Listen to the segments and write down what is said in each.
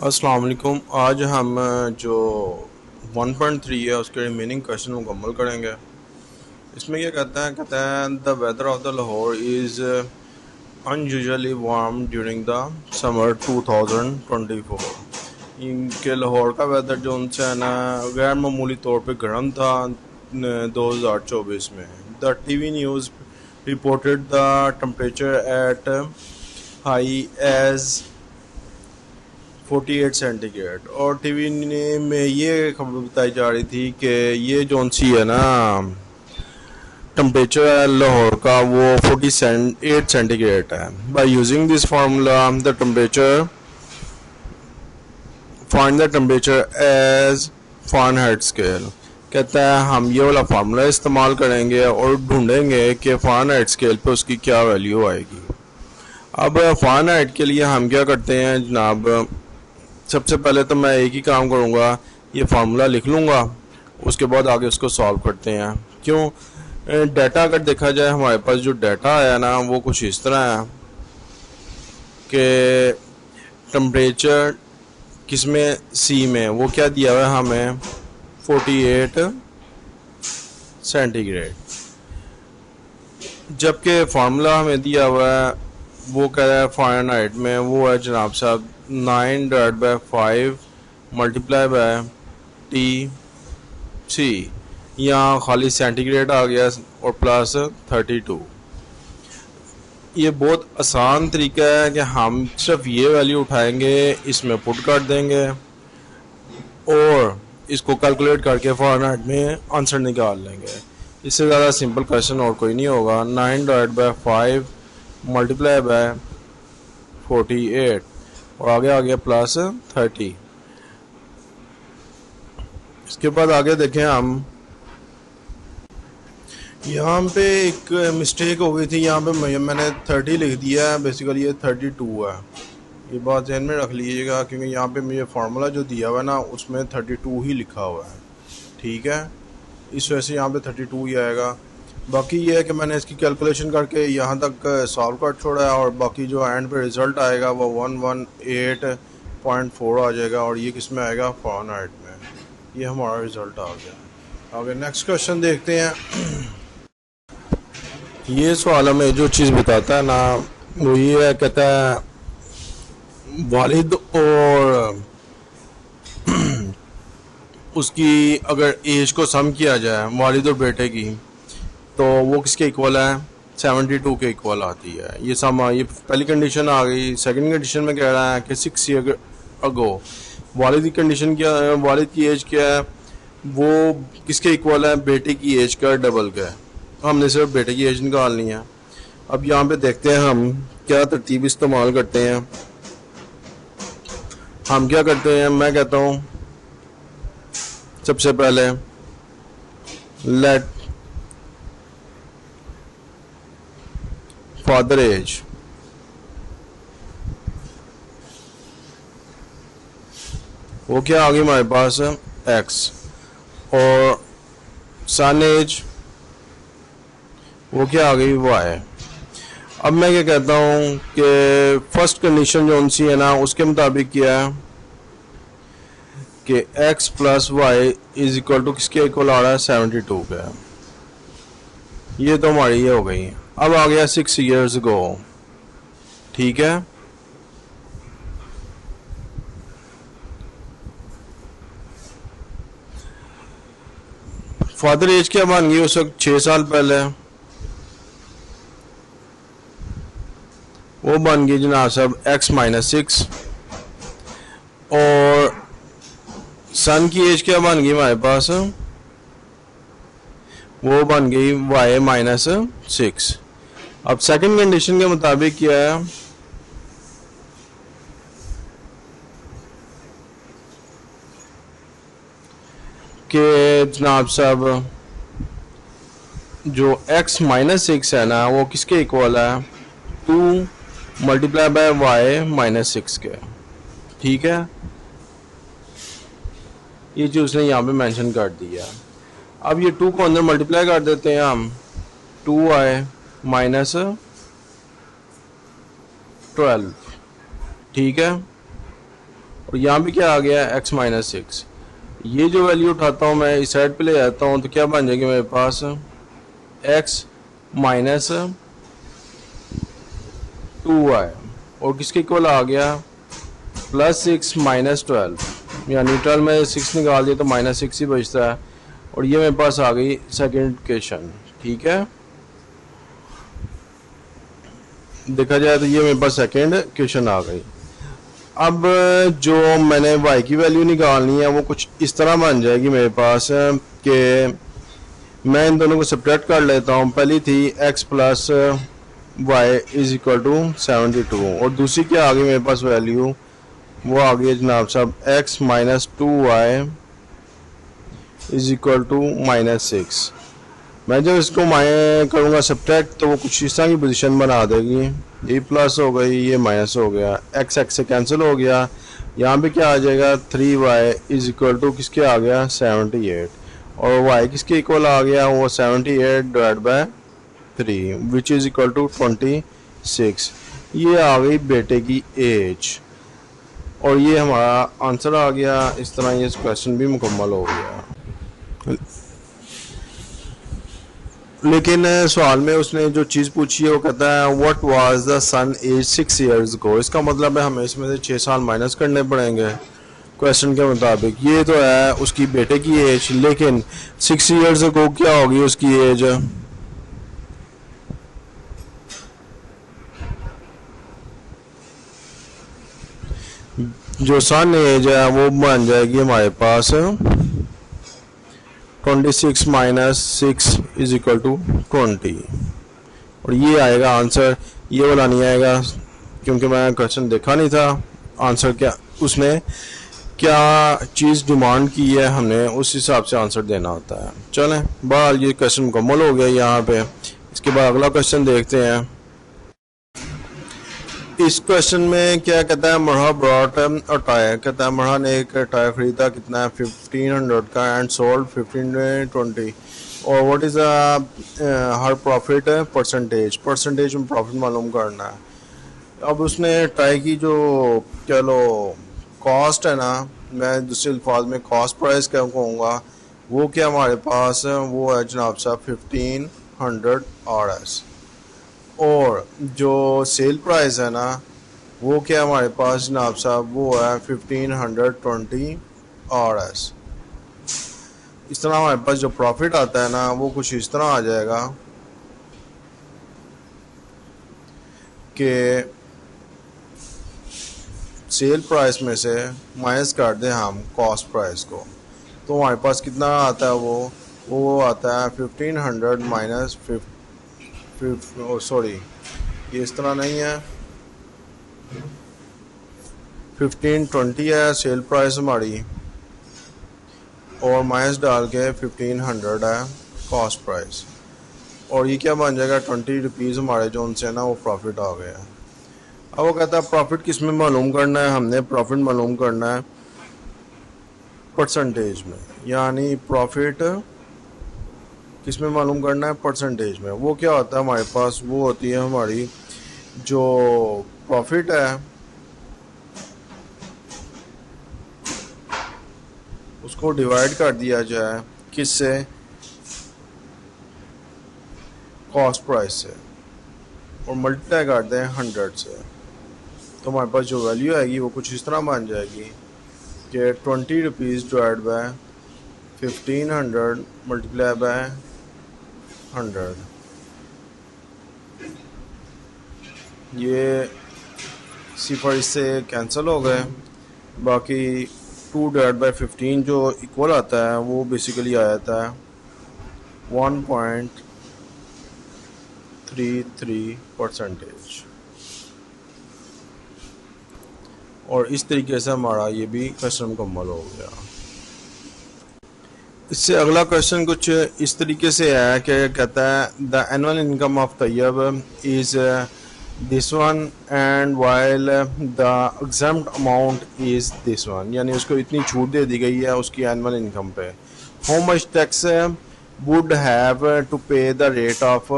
अस्सलाम वालेकुम। आज हम जो 1.3 है उसके रिमेनिंग क्वेश्चन मुकम्मल करेंगे। इसमें ये कहता है the weather of the Lahore is unusually warm during the summer 2024। इनके लाहौर का वेदर जो उनसे है ना गैर मामूली तौर पे गर्म था 2024 में। The TV news reported the temperature at high as 48 centigrade. और टीवी ने में ये खबर बताई जा रही थी कि ये जौन सी है ना टेम्परेचर है लाहौर का वो 48 सेंटीग्रेड है। By using this formula the temperature find the temperature as Fahrenheit scale. कहता है हम ये वाला फार्मूला इस्तेमाल करेंगे और ढूंढेंगे कि फ़ारेनहाइट स्केल पे उसकी क्या वैल्यू आएगी। अब फ़ारेनहाइट के लिए हम क्या करते हैं जनाब, सबसे पहले तो मैं एक ही काम करूँगा, ये फार्मूला लिख लूँगा, उसके बाद आगे उसको सॉल्व करते हैं। क्यों? डाटा अगर देखा जाए हमारे पास जो डाटा है ना वो कुछ इस तरह है कि टेम्परेचर किसमें सी में वो क्या दिया हुआ है हमें 48 सेंटीग्रेड, जबकि फार्मूला हमें दिया हुआ है वो कह रहा है फ़ारेनहाइट में वो है जनाब साहब 9/5 मल्टीप्लाई बाय टी सी। यहाँ खाली सेंटीग्रेड आ गया और प्लस 32। ये बहुत आसान तरीका है कि हम सिर्फ ये वैल्यू उठाएंगे, इसमें पुट कर देंगे और इसको कैलकुलेट करके फ़ारेनहाइट में आंसर निकाल लेंगे। इससे ज़्यादा सिंपल क्वेश्चन और कोई नहीं होगा। 9/5 मल्टीप्लाई बाय 48 और आगे आ गया प्लस 30। इसके बाद आगे देखें हम, यहाँ पे एक मिस्टेक हो गई थी। यहाँ पे मैंने 30 लिख दिया है, बेसिकली ये 32 है। ये बात ध्यान में रख लीजिएगा क्योंकि यहाँ पे मुझे फार्मूला जो दिया हुआ है ना उसमें 32 ही लिखा हुआ है। ठीक है, इस वजह से यहाँ पे 32 ही आएगा। बाकी ये है कि मैंने इसकी कैलकुलेशन करके यहाँ तक सॉल्व कर छोड़ा है और बाकी जो एंड पे रिज़ल्ट आएगा वो 118.4 आ जाएगा और ये किस में आएगा फ़ारेनहाइट में। ये हमारा रिज़ल्ट आ गया। आगे नेक्स्ट क्वेश्चन देखते हैं। ये सवाल हमें जो चीज़ बताता है ना वो ये है, कहता है वालिद और उसकी अगर एज को सम किया जाए वालिद और बेटे की तो वो किसके इक्वल है 72 के इक्वल आती है। ये सम, ये पहली कंडीशन आ गई। सेकंड कंडीशन में कह रहा है कि 6 ईयर अगो वालिद की कंडीशन क्या है, वालिद की एज क्या है, वो किसके इक्वल है बेटे की एज का डबल का है। हमने सिर्फ बेटे की एज निकालनी है। अब यहाँ पे देखते हैं हम क्या तरतीब इस्तेमाल करते हैं। हम क्या करते हैं, मैं कहता हूँ सबसे पहले लेट फादर एज वो क्या आ गई हमारे पास एक्स और सन एज वो क्या आ गई वाई। अब मैं क्या कहता हूँ कि फर्स्ट कंडीशन जो उनसी है ना उसके मुताबिक क्या है कि x plus y is equal to किसके इक्वल आ रहा है 72 पे। ये तो हमारी ये हो गई। अब आ गया 6 ईयर्स गो। ठीक है, फादर एज क्या बन गई उस वक्त 6 साल पहले, वो बन गई जनाब साहब x-6 और सन की एज क्या बन गई हमारे पास, वो बन गई y-6। अब सेकंड कंडीशन के मुताबिक क्या है कि जनाब साहब जो x-6 है ना वो किसके इक्वल है 2 मल्टीप्लाई बाय y-6 के। ठीक है, ये चीज़ उसने यहाँ पे मेंशन कर दिया। अब ये 2 को अंदर मल्टीप्लाई कर देते हैं हम, 2y-12। ठीक है, और यहाँ भी क्या आ गया x माइनस 6। ये जो वैल्यू उठाता हूँ मैं इस साइड पे ले जाता हूँ तो क्या बन जाएगी मेरे पास x माइनस 2y और किसके इक्वल आ गया प्लस 6 माइनस 12, यानी 12 में 6 निकाल दिया तो माइनस 6 ही बचता है। और ये मेरे पास आ गई सेकेंड इक्वेशन। ठीक है, देखा जाए तो ये मेरे पास सेकेंड इक्वेशन आ गई। अब जो मैंने y की वैल्यू निकालनी है वो कुछ इस तरह बन जाएगी मेरे पास कि मैं इन दोनों को सब्ट्रैक्ट कर लेता हूँ। पहली थी x plus y is equal to 72 और दूसरी क्या आ गई मेरे पास वैल्यू, वो आ गई जनाब साहब x minus 2y is equal to minus 6। मैं जब इसको करूँगा सब्ट्रैक्ट तो वो कुछ इस तरह की पोजीशन बना देगी, ये प्लस हो गई ये माइनस हो गया, x x से कैंसिल हो गया। यहाँ पे क्या आ जाएगा 3y इज इक्वल टू किसके आ गया 78 और y किसके इक्वल आ गया वो 78 divide by 3 which is equal to 26। ये आ गई बेटे की एज और ये हमारा आंसर आ गया। इस तरह ये क्वेश्चन भी मुकम्मल हो गया। लेकिन सवाल में उसने जो चीज़ पूछी है वो कहता है what was the son age 6 years को। इसका मतलब है हमें इसमें से 6 साल माइनस करने पड़ेंगे क्वेश्चन के मुताबिक। ये तो है उसकी बेटे की एज, लेकिन 6 ईयर्स को क्या होगी उसकी एज, जो सन एज है वो बन जाएगी हमारे पास 26 माइनस 6 इज इक्वल टू 20 और ये आएगा आंसर। ये वाला नहीं आएगा क्योंकि मैं क्वेश्चन देखा नहीं था। आंसर क्या उसने क्या चीज़ डिमांड की है हमने उस हिसाब से आंसर देना होता है। चलें बहरहाल ये क्वेश्चन मुकम्मल हो गया यहाँ पे। इसके बाद अगला क्वेश्चन देखते हैं। इस क्वेश्चन में क्या कहता है, मरहा ब्रॉट अ टायर। कहता है मरहा ने एक टायर खरीदा कितना है 1500 का एंड सोल्ड 1520 और what is her profit percentage में प्रॉफिट मालूम करना है। अब उसने टायर की जो कह लो कॉस्ट है ना, मैं दूसरे अल्फाज में कॉस्ट प्राइस क्या कहूँगा, वो क्या हमारे पास वो है जनाब साहब 1500 RS और जो सेल प्राइस है ना वो क्या हमारे पास जनाब साहब वो है 1520 RS। इस तरह हमारे पास जो प्रॉफिट आता है ना वो कुछ इस तरह आ जाएगा कि सेल प्राइस में से माइनस कर दें हम कॉस्ट प्राइस को, तो हमारे पास कितना आता है वो आता है 1500 माइनस सॉरी ये इस तरह नहीं है 1520 है सेल प्राइस हमारी और माइनस डाल के 1500 है कॉस्ट प्राइस और ये क्या बन जाएगा 20 रुपीज़ हमारे जो उनसे ना वो प्रॉफिट आ गया। अब वो कहता है प्रॉफिट किस में मालूम करना है, हमने प्रॉफिट मालूम करना है परसेंटेज में, यानी प्रॉफिट किस में मालूम करना है परसेंटेज में। वो क्या होता है हमारे पास, वो होती है हमारी जो प्रॉफिट है उसको डिवाइड कर दिया जाए किससे, कॉस्ट प्राइस से और मल्टीप्लाई कर दें 100 से, तो हमारे पास जो वैल्यू आएगी वो कुछ इस तरह बन जाएगी कि 20 rupees divide by 1500 multiply by 100। ये सिफर इससे कैंसिल हो गए, बाकी 2 डिवाइड बाय 15 जो इक्वल आता है वो बेसिकली आ जाता है 1.33%। और इस तरीके से हमारा ये भी क्वेश्चन मुकम्मल हो गया। इससे अगला क्वेश्चन कुछ इस तरीके से है कि कहता है the annual income of Tayyab is this one and while the exempted amount is this one, यानी उसको इतनी छूट दे दी गई है उसकी एनुअल इनकम पे। How much tax would have to pay the rate of,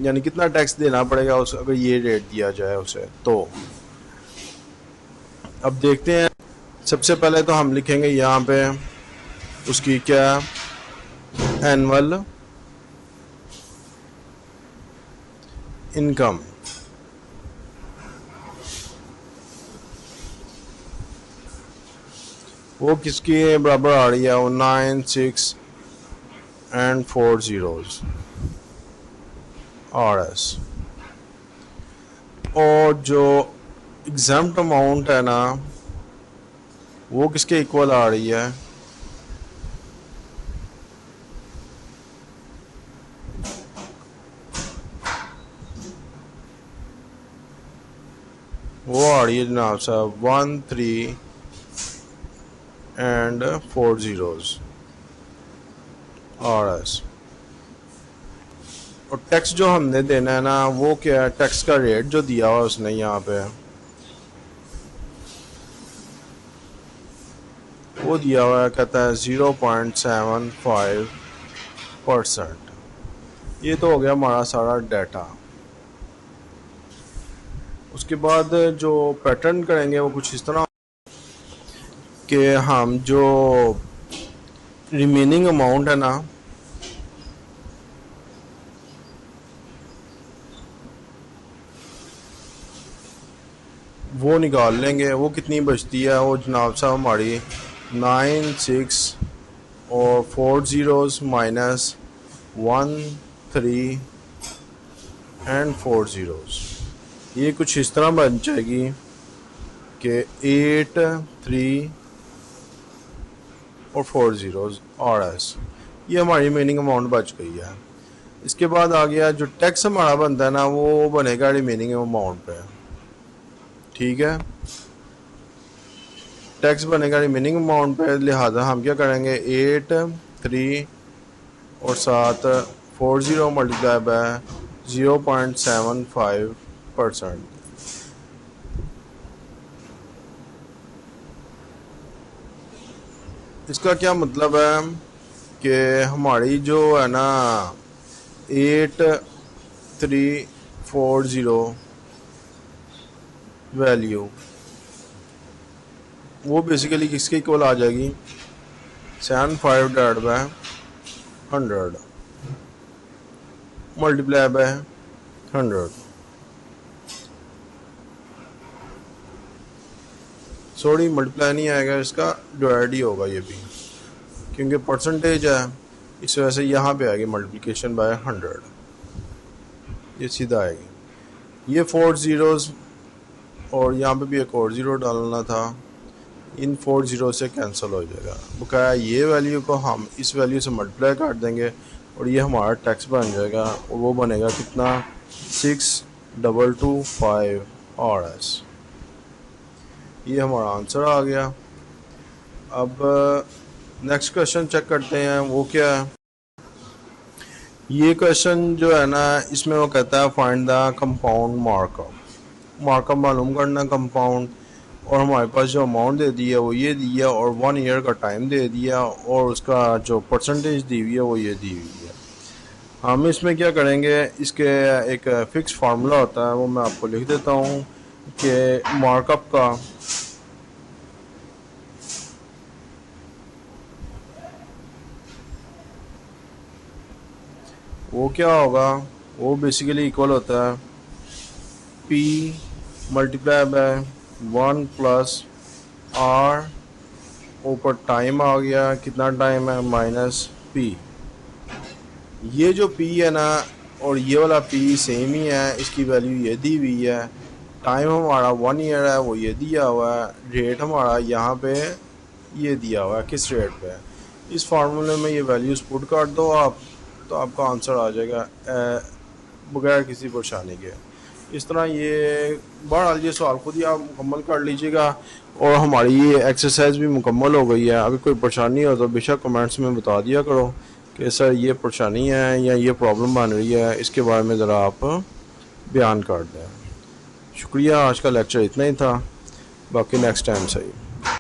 यानी कितना टैक्स देना पड़ेगा उस अगर ये रेट दिया जाए उसे। तो अब देखते हैं सबसे पहले तो हम लिखेंगे यहाँ पे उसकी क्या एनुअल इनकम। वो किसकी बराबर आ रही है, वो 9 6 and 4 zeros RS। और जो एग्जाम्प्ट अमाउंट है ना वो किसके इक्वल आ रही है, वो आ रही है जनाब साहब 1 3 and 4 zeros RS। और टैक्स जो हमने देना है ना वो क्या है, टैक्स का रेट जो दिया हुआ उसने यहाँ पे वो दिया हुआ है, कहता है 0.75%। ये तो हो गया हमारा सारा डाटा। उसके बाद जो पैटर्न करेंगे वो कुछ इस तरह कि हम जो रिमेनिंग अमाउंट है ना वो निकाल लेंगे। वो कितनी बचती है, वो जनाब साहब हमारी 9 6 और 4 zeros माइनस 1 3 and 4 zeros। ये कुछ इस तरह बन जाएगी कि 8 3 और 4 zeros RS। ये हमारी रिमेनिंग अमाउंट बच गई है। इसके बाद आ गया जो टैक्स हमारा बनता है ना वो बनेगा रिमेनिंग अमाउंट पे, ठीक है। टैक्स बनेगा रिमेनिंग अमाउंट पे, लिहाजा हम क्या करेंगे 8 3 और साथ 4 0 मल्टीप्लाई बाय 0.75%। इसका क्या मतलब है कि हमारी जो है ना 8 3 4 0 वैल्यू वो बेसिकली किसके इक्वल आ जाएगी 75 divide by 100 multiply by 100। Sorry multiply नहीं आएगा, इसका डिवाइड ही होगा ये भी, क्योंकि परसेंटेज है इस वजह से यहाँ पे आएगी मल्टीप्लिकेशन बाय 100, ये सीधा आएगी। ये 4 zeros और यहाँ पे भी एक और ज़ीरो डालना था, इन 4 zeros से कैंसिल हो जाएगा। बकाया ये वैल्यू को हम इस वैल्यू से मल्टीप्लाई कर देंगे और ये हमारा टैक्स बन जाएगा और वो बनेगा कितना 6225 RS। ये हमारा आंसर आ गया। अब नेक्स्ट क्वेश्चन चेक करते हैं वो क्या है। ये क्वेश्चन जो है ना इसमें वो कहता है find the compound markup. Markup मालूम करना कंपाउंड, और हमारे पास जो अमाउंट दे दी है वो ये दी है और 1 ईयर का टाइम दे दिया और उसका जो परसेंटेज दी हुई है वो ये दी हुई है। हम इसमें क्या करेंगे, इसके एक फिक्स फार्मूला होता है वो मैं आपको लिख देता हूँ कि मार्कअप का वो क्या होगा, वो बेसिकली इक्वल होता है P multiply by 1 plus R ऊपर टाइम आ गया, कितना टाइम है माइनस P। ये जो P है ना और ये वाला P सेम ही है, इसकी वैल्यू ये दी हुई है। टाइम हमारा 1 ईयर है वो ये दिया हुआ है, रेट हमारा यहाँ पे ये दिया हुआ है किस रेट पे। इस फार्मूले में ये वैल्यूज पुट कर दो आप तो आपका आंसर आ जाएगा बगैर किसी परेशानी के। इस तरह ये बहरहाल ये सवाल खुद ही आप मुकम्मल कर लीजिएगा और हमारी ये एक्सरसाइज भी मुकम्मल हो गई है। अगर कोई परेशानी हो तो बेशक कमेंट्स में बता दिया करो कि सर ये परेशानी है या ये प्रॉब्लम बन रही है, इसके बारे में ज़रा आप बयान कर दें। शुक्रिया, आज का लेक्चर इतना ही था, बाकी नेक्स्ट टाइम सही।